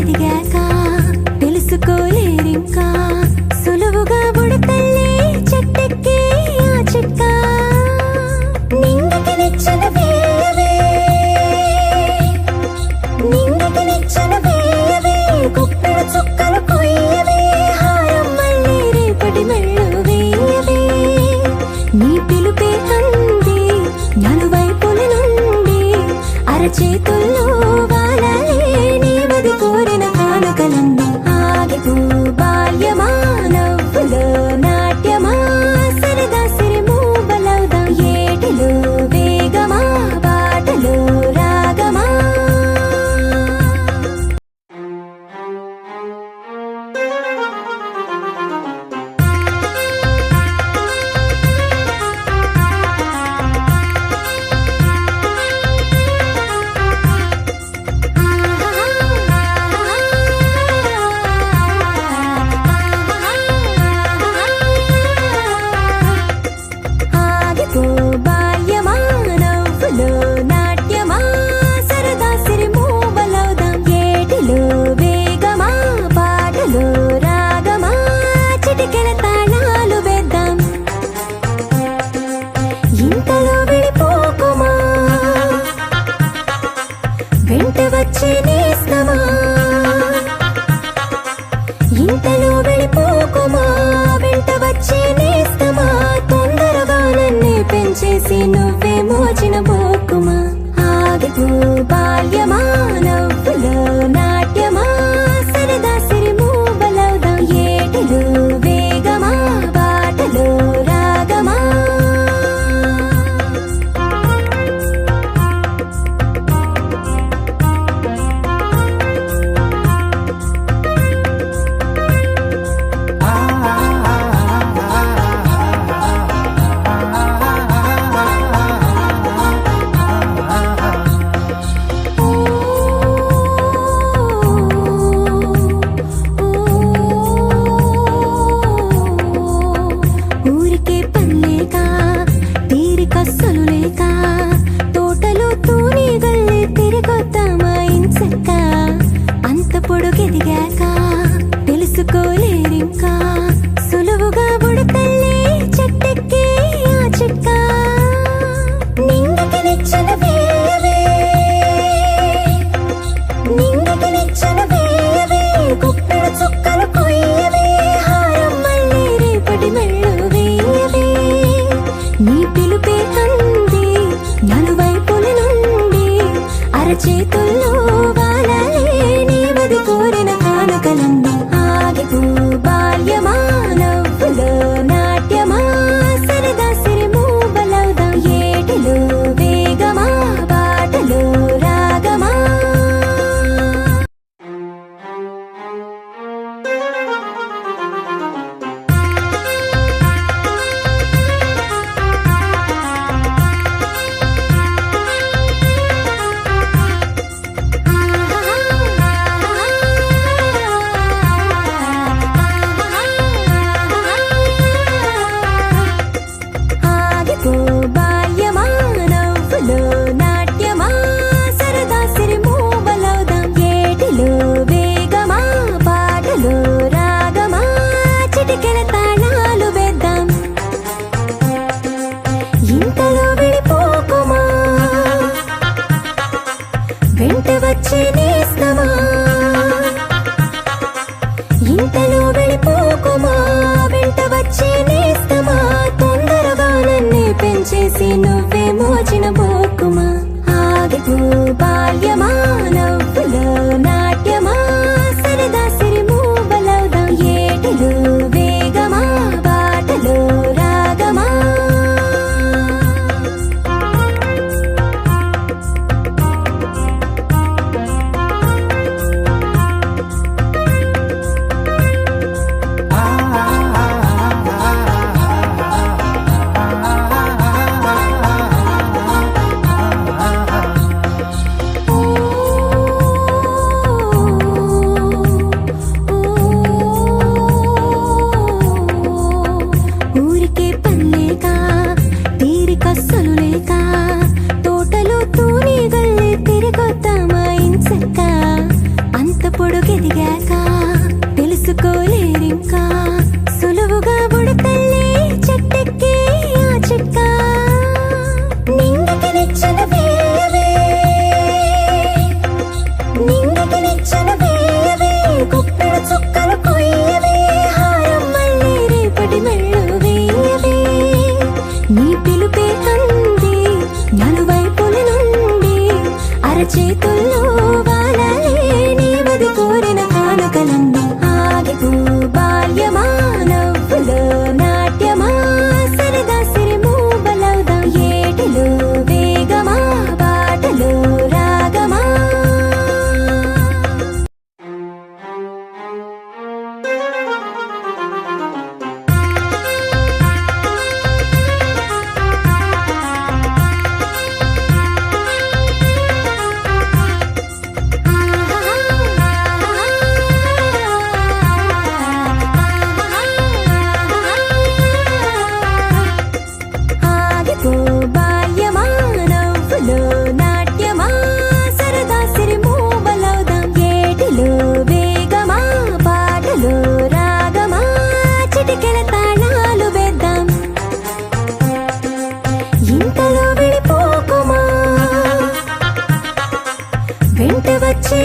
ఎదిగాక తెలుసుకోలేరింకా సులువుగా బుడతల్లి చెట్టెక్కి ఆ చెక్క నింగికి నిచ్చెన వేయవే నింగికి నిచ్చెన వేయవే గుప్పెడు చుక్కలు కొయ్యవే హారం మళ్ళీ రేపటి మెళ్ళు వేయవే నీ పిలుపే అంది నలువైపుల నుండి అరచేతుల్లో వాలలే నీవది కోరిన కానుకలన్నీ ఆగిపో బాల్యమా నవ్వులో నాట్యమా సరదా సిరిమూవలవుదాం ఏటిలో వేగమా బాటలో ఎదిగాక తెలుసుకోలేరింకా సులువుగా బుడతల్లే చెట్టెక్కే ఆ చిట్క నింగికి నిచ్చెన వేయవే నింగికి నిచ్చెన వేయవే గుప్పెడు చుక్కలు కొయ్యవే హారం మళ్ళీ రేపటి మెళ్ళు వేయవే నీ పిలుపే అంది నలువైపుల నుండి అరచేతుల్లో వాలాలే నీ మది కోరిన కానుకలన్నీ ఆగిపో బాల్యమా నవ్వులో నాట్యమా సరదా సిరిమూ బలవుదా ఏటిలో వేగమా బాటలో రాగమా ఆగిపో బాల్యమా నవ్వులో నాట్యమా సరదా సిరిమూ బలవుదాం ఏటిలో వేగమా బాటలో రాగమా చిటికెల తాళాలు వేద్దాం ఇంతలో విడిపోకుమా వెంట వచ్చే